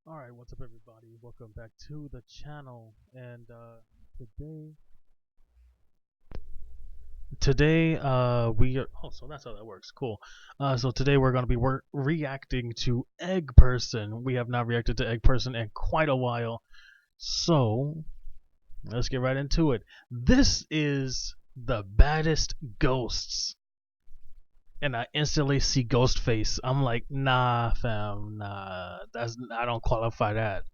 Alright, what's up everybody? Welcome back to the channel. And today we are, oh, so that's how that works. Cool. So today we're going to be reacting to Egg Person. We have not reacted to Egg Person in quite a while. So let's get right into it. This is the baddest ghosts. And I instantly see Ghostface. I'm like, nah, fam, nah. I don't qualify that.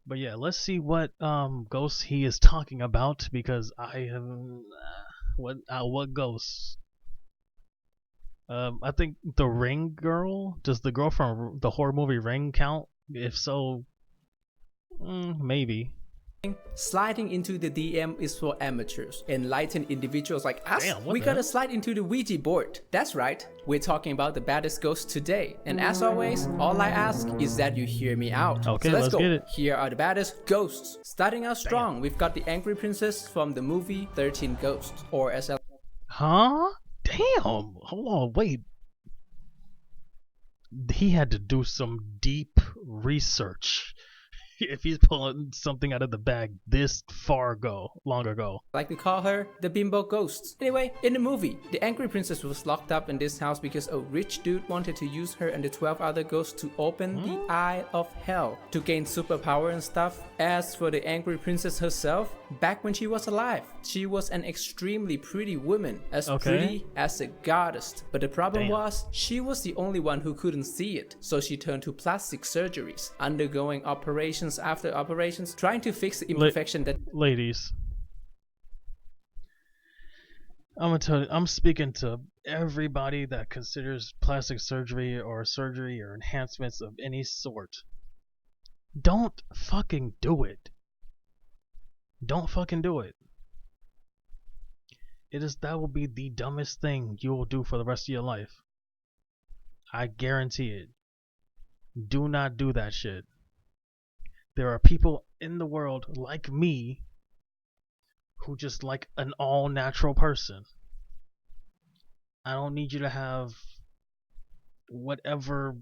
But yeah, let's see what ghosts he is talking about because I have what ghosts? I think the Ring girl. Does the girl from the horror movie Ring count? If so, maybe. Sliding into the DM is for amateurs. Enlightened individuals like us, Damn, we gotta slide into the Ouija board. That's right, we're talking about the baddest ghost today. And as always, all I ask is that you hear me out. Okay, so let's go. Get it. Here are the baddest ghosts. Starting out strong, we've got the Angry Princess from the movie 13 Ghosts, or as Huh? Damn. Hold on, wait. He had to do some deep research if he's pulling something out of the bag this long ago. like we call her, the bimbo ghosts. Anyway, in the movie, the Angry Princess was locked up in this house because a rich dude wanted to use her and the 12 other ghosts to open the Eye of Hell to gain superpower and stuff. As for the Angry Princess herself, back when she was alive, she was an extremely pretty woman, as pretty as a goddess. But the problem was, she was the only one who couldn't see it, so she turned to plastic surgeries, undergoing operations after operations, trying to fix the imperfection that... Ladies, I'm gonna tell you, I'm speaking to everybody that considers plastic surgery or enhancements of any sort. Don't fucking do it. Don't fucking do it. That will be the dumbest thing you will do for the rest of your life. I guarantee it. Do not do that shit. There are people in the world like me who just like an all-natural person. I don't need you to have whatever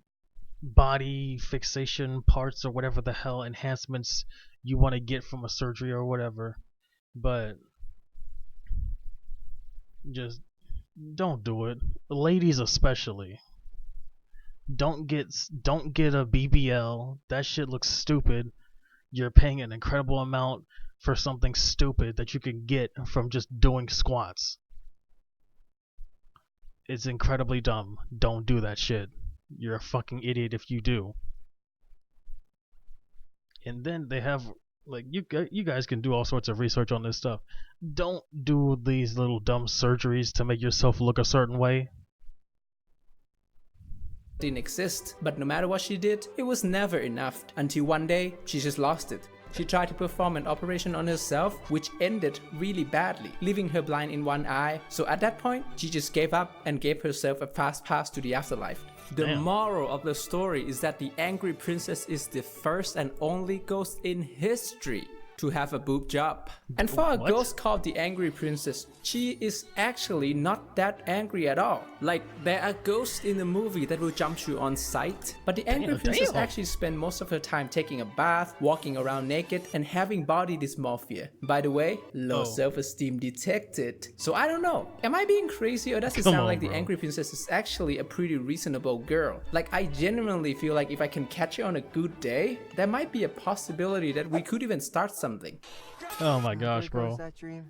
body fixation parts or whatever the hell enhancements you want to get from a surgery or whatever, but just don't do it. Ladies especially. Don't get a BBL. That shit looks stupid. You're paying an incredible amount for something stupid that you can get from just doing squats. It's incredibly dumb. Don't do that shit. You're a fucking idiot if you do. And then they have, like, you guys can do all sorts of research on this stuff. Don't do these little dumb surgeries to make yourself look a certain way. Didn't exist, but no matter what she did, it was never enough, until one day she just lost it. She tried to perform an operation on herself, which ended really badly, leaving her blind in one eye. So at that point, she just gave up and gave herself a fast pass to the afterlife. The moral of the story is that the Angry Princess is the first and only ghost in history to have a boob job. And for a ghost called the Angry Princess, she is actually not that angry at all. Like, there are ghosts in the movie that will jump you on sight, but the Angry Princess actually spent most of her time taking a bath, walking around naked, and having body dysmorphia. By the way, low self-esteem detected. So I don't know, am I being crazy, or does it sound like the Angry Princess is actually a pretty reasonable girl? Like, I genuinely feel like if I can catch her on a good day, there might be a possibility that we could even start something. Oh my gosh, bro.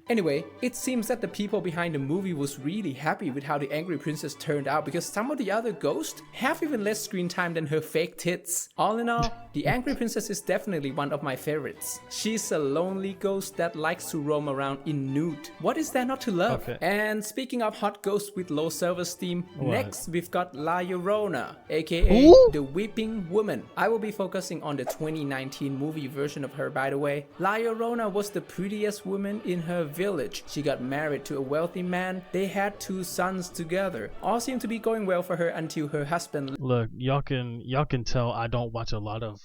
Anyway, it seems that the people behind the movie was really happy with how the Angry Princess turned out, because some of the other ghosts have even less screen time than her fake tits. All in all, the Angry Princess is definitely one of my favorites. She's a lonely ghost that likes to roam around in nude. What is there not to love? And speaking of hot ghosts with low self-esteem, next we've got La Llorona, aka the Weeping Woman. I will be focusing on the 2019 movie version of her, by the way. La Llorona was the prettiest woman in her village. She got married to a wealthy man. They had 2 sons together. All seemed to be going well for her until her husband... Look, y'all can tell I don't watch a lot of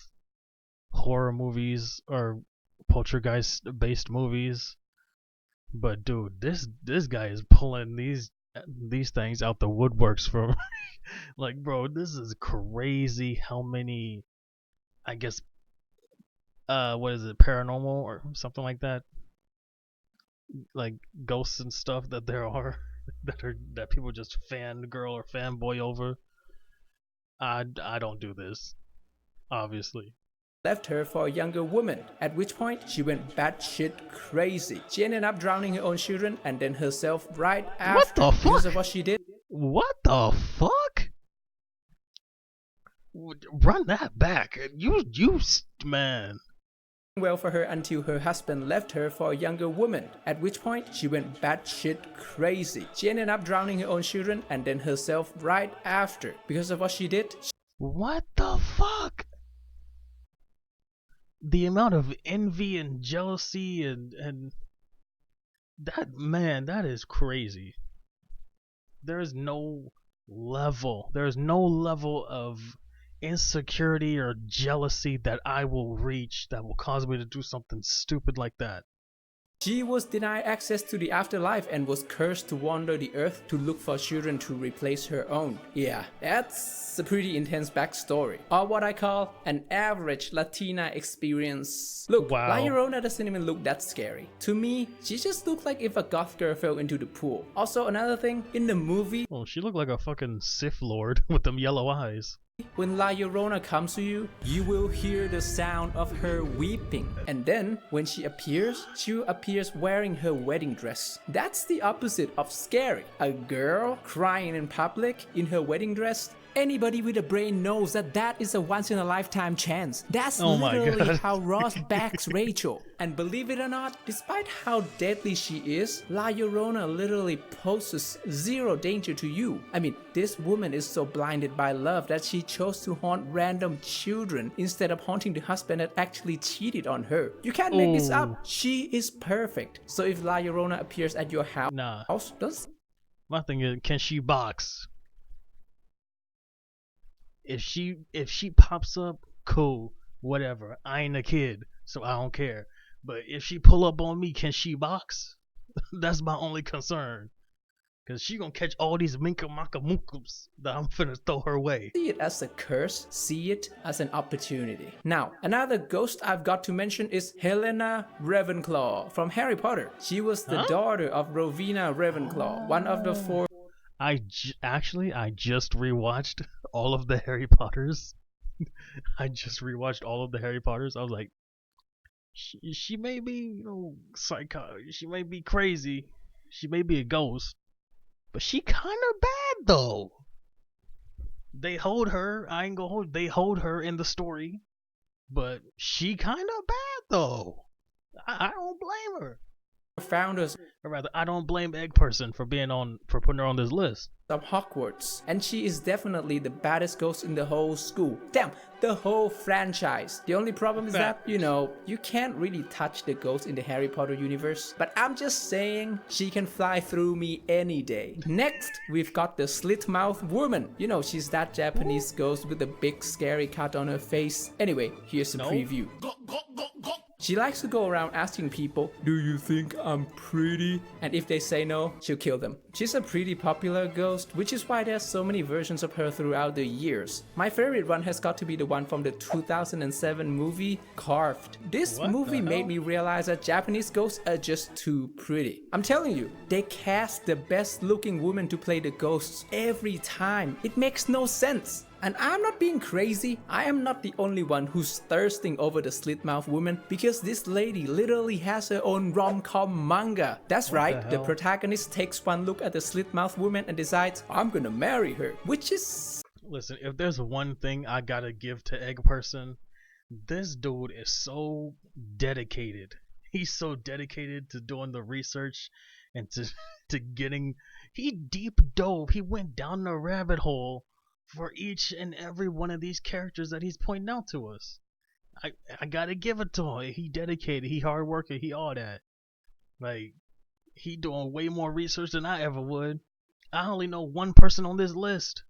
horror movies or poltergeist based movies, but dude, this guy is pulling these things out the woodworks from like, bro, this is crazy how many I guess what is it, paranormal or something like that, like ghosts and stuff that there are that people just fangirl or fanboy over. I don't do this, obviously. left her for a younger woman, at which point she went batshit crazy. She ended up drowning her own children and then herself right What after the because fuck? of what she did. What the fuck? Run that back. You, man. Well for her until her husband left her for a younger woman, at which point she went batshit crazy. She ended up drowning her own children and then herself right after because of what she did. What the fuck? The amount of envy and jealousy and that, man, that is crazy. There is no level of insecurity or jealousy that I will reach that will cause me to do something stupid like that. She was denied access to the afterlife and was cursed to wander the earth to look for children to replace her own. Yeah, that's a pretty intense backstory, or what I call an average Latina experience. Look, La Wow. Llorona doesn't even look that scary. To me, she just looked like if a goth girl fell into the pool. Also, another thing, in the movie, Well, she looked like a fucking Sith Lord with them yellow eyes. when La Llorona comes to you, you will hear the sound of her weeping. And then, when she appears wearing her wedding dress. That's the opposite of scary. A girl crying in public in her wedding dress. Anybody with a brain knows that that is a once-in-a-lifetime chance. That's Oh my literally God. how Ross backs Rachel. And believe it or not, despite how deadly she is, La Llorona literally poses zero danger to you. I mean, this woman is so blinded by love that she chose to haunt random children instead of haunting the husband that actually cheated on her. You can't make this Ooh. up. She is perfect. So if La Llorona appears at your Nah. don't My thing is, can she box? If she pops up, cool, whatever. I ain't a kid, so I don't care. But if she pull up on me, can she box? That's my only concern. Cause she gonna catch all these minka maka mookums that I'm finna throw her way. see it as a curse, see it as an opportunity. Now, another ghost I've got to mention is Helena Ravenclaw from Harry Potter. She was the Huh? daughter of Rowena Ravenclaw, one of the four I just rewatched all of the Harry Potters. I just rewatched all of the Harry Potters. I was like, she may be, psycho. She may be crazy. She may be a ghost, but she kind of bad though. They hold her. I ain't gonna hold. They hold her in the story, but she kind of bad though. I don't blame her. founders Or rather, I don't blame Egg Person for putting her on this list. of Hogwarts, and she is definitely the baddest ghost in the whole school. Damn, the whole franchise. The only problem is that, you can't really touch the ghost in the Harry Potter universe, but I'm just saying she can fly through me any day. Next, we've got the Slit-Mouth Woman. She's that Japanese ghost with a big scary cut on her face. Anyway, here's a preview. She likes to go around asking people, do you think I'm pretty? And if they say no, she'll kill them. She's a pretty popular ghost, which is why there's so many versions of her throughout the years. My favorite one has got to be the one from the 2007 movie, Carved. This What movie the made hell? me realize that Japanese ghosts are just too pretty. I'm telling you, they cast the best looking woman to play the ghosts every time. It makes no sense. And I'm not being crazy, I am not the only one who's thirsting over the Slit-Mouth Woman, because this lady literally has her own rom-com manga. That's right, the hell? protagonist takes one look at the Slit-Mouth Woman and decides, I'm gonna marry her, which is... Listen, if there's one thing I gotta give to Egg Person, this dude is so dedicated. He's so dedicated to doing the research and to getting. He deep dove. He went down the rabbit hole for each and every one of these characters that he's pointing out to us. I gotta give it to him. He dedicated. He hard worker. He all that. Like, he doing way more research than I ever would. I only know one person on this list.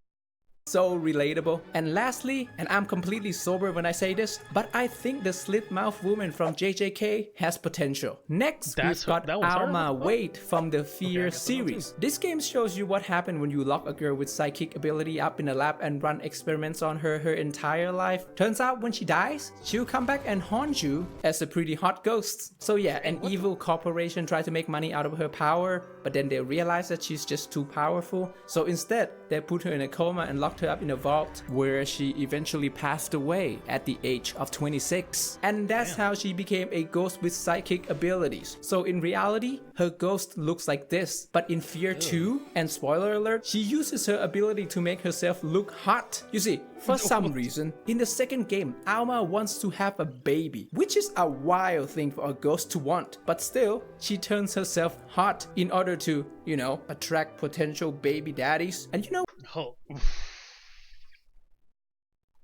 So relatable. And lastly, and I'm completely sober when I say this, but I think the slit mouth woman from JJK has potential. Next, we've got Alma Wade from the Fear series. This game shows you what happened when you lock a girl with psychic ability up in a lab and run experiments on her entire life. Turns out when she dies, she'll come back and haunt you as a pretty hot ghost. So yeah, an evil corporation tried to make money out of her power, but then they realized that she's just too powerful. So instead, they put her in a coma and locked her up in a vault, where she eventually passed away at the age of 26. And that's how she became a ghost with psychic abilities. So in reality, her ghost looks like this. But in Fear 2, and spoiler alert, she uses her ability to make herself look hot. You see, for some reason, in the second game, Alma wants to have a baby, which is a wild thing for a ghost to want. But still, she turns herself hot in order to, you know, attract potential baby daddies. And you know,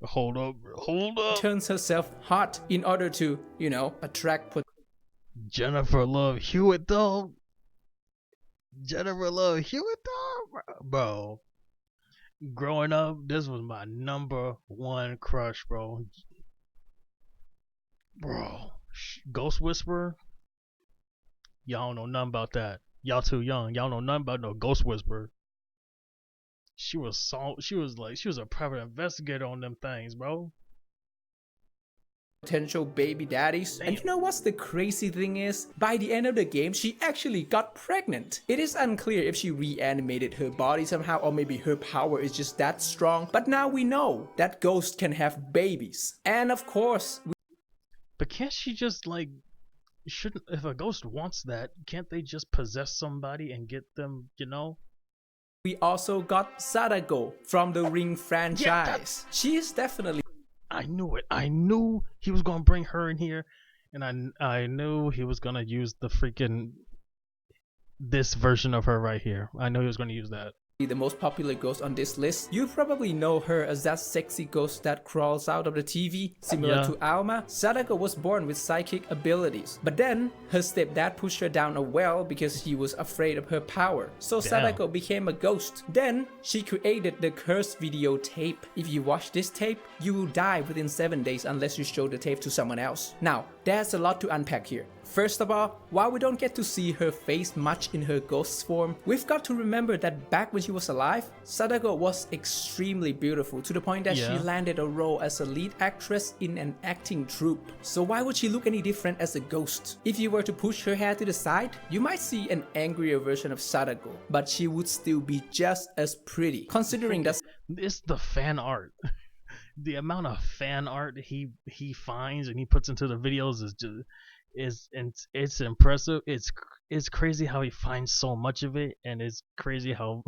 Hold up. Turns herself hot in order to, you know, attract Jennifer Love Hewitt though. Bro. Growing up, this was my number one crush, bro. Ghost Whisperer. Y'all don't know nothing about that. Y'all too young. Y'all know nothing about no Ghost Whisperer. She was a private investigator on them things, bro. Potential baby daddies. Damn. And you know what's the crazy thing is? By the end of the game, she actually got pregnant. It is unclear if she reanimated her body somehow, or maybe her power is just that strong. But now we know that ghosts can have babies. And of course... But can't she just like... Shouldn't... If a ghost wants that, can't they just possess somebody and get them, you know? We also got Sadako from the Ring franchise. She is definitely... I knew it. I knew he was gonna bring her in here, and I knew he was gonna use the freaking this version of her right here. I know he was gonna use that. The most popular ghost on this list. You probably know her as that sexy ghost that crawls out of the TV. Similar to Alma, Sadako was born with psychic abilities. But then, her stepdad pushed her down a well because he was afraid of her power. So Sadako became a ghost. Then, she created the cursed videotape. If you watch this tape, you will die within 7 days unless you show the tape to someone else. Now, there's a lot to unpack here. First of all, while we don't get to see her face much in her ghost form, we've got to remember that back when she was alive, Sadako was extremely beautiful to the point that she landed a role as a lead actress in an acting troupe. So why would she look any different as a ghost? If you were to push her hair to the side, you might see an angrier version of Sadako, but she would still be just as pretty, considering that it's the fan art. The amount of fan art he finds and he puts into the videos is just... it's impressive. It's crazy how he finds so much of it, and it's crazy how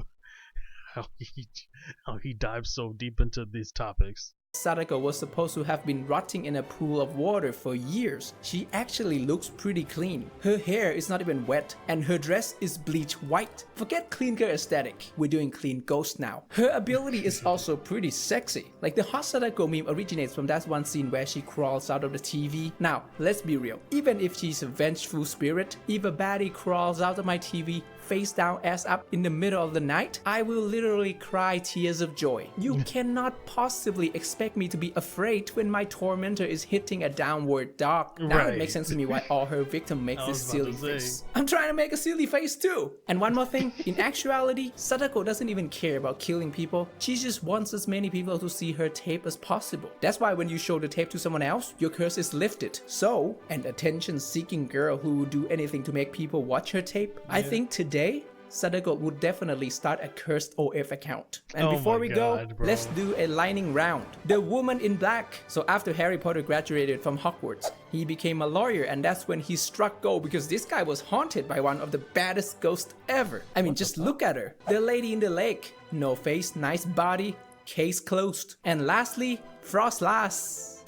he dives so deep into these topics. Sadako was supposed to have been rotting in a pool of water for years. She actually looks pretty clean. Her hair is not even wet, and her dress is bleach white. Forget clean girl aesthetic, we're doing clean ghost now. Her ability is also pretty sexy. Like the hot Sadako meme originates from that one scene where she crawls out of the TV. Now, let's be real. Even if she's a vengeful spirit, if a baddie crawls out of my TV, face down, ass up in the middle of the night, I will literally cry tears of joy. You cannot possibly expect me to be afraid when my tormentor is hitting a downward dog. Now it makes sense to me why all her victims make this silly face. I'm trying to make a silly face too. And one more thing, in actuality, Sadako doesn't even care about killing people. She just wants as many people to see her tape as possible. That's why when you show the tape to someone else, your curse is lifted. So, an attention-seeking girl who would do anything to make people watch her tape, I think today Sadako would definitely start a cursed OF account. And before we go, let's do a lightning round. The woman in black. So after Harry Potter graduated from Hogwarts, he became a lawyer, and that's when he struck gold because this guy was haunted by one of the baddest ghosts ever. I mean, just look at her. The lady in the lake. No face, nice body, case closed. And lastly, Frostlass.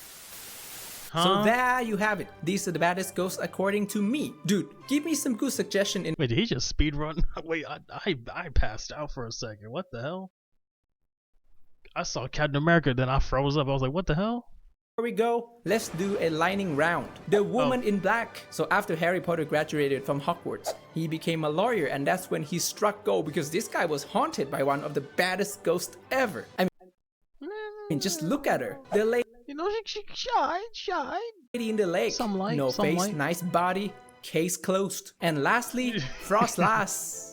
So there you have it. These are the baddest ghosts according to me. Dude, give me some good suggestion in... Wait, did he just speed run? Wait, I passed out for a second. What the hell? I saw Captain America, then I froze up. I was like, what the hell? Before we go, let's do a lightning round. The woman in black. So after Harry Potter graduated from Hogwarts, he became a lawyer, and that's when he struck gold because this guy was haunted by one of the baddest ghosts ever. I mean, Just look at her. The lady You know, she shine. in the lake. Some light, No some face, light. nice body, case closed. And lastly, Frost Lass.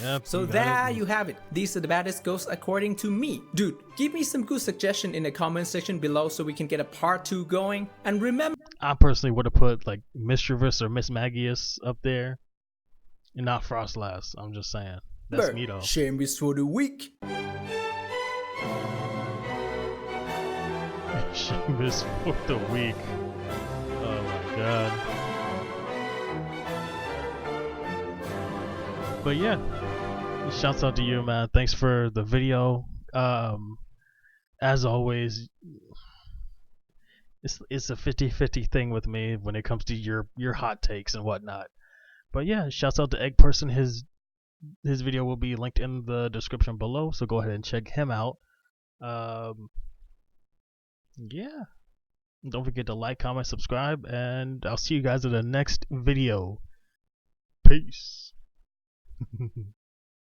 Yep. So there you have it. These are the baddest ghosts according to me. Dude, give me some good suggestion in the comment section below so we can get a part 2 going. And remember, I personally would have put like Mischievous or Miss Magius up there, and not Frost Lass. I'm just saying. That's me though. shame is for the weak. Shameless for the week. Oh my god. But yeah, shouts out to you, man. Thanks for the video. As always, it's a 50-50 thing with me when it comes to your hot takes and whatnot. But yeah, shouts out to Egg Person. His video will be linked in the description below, so go ahead and check him out. Yeah. Don't forget to like, comment, subscribe, and I'll see you guys in the next video. Peace.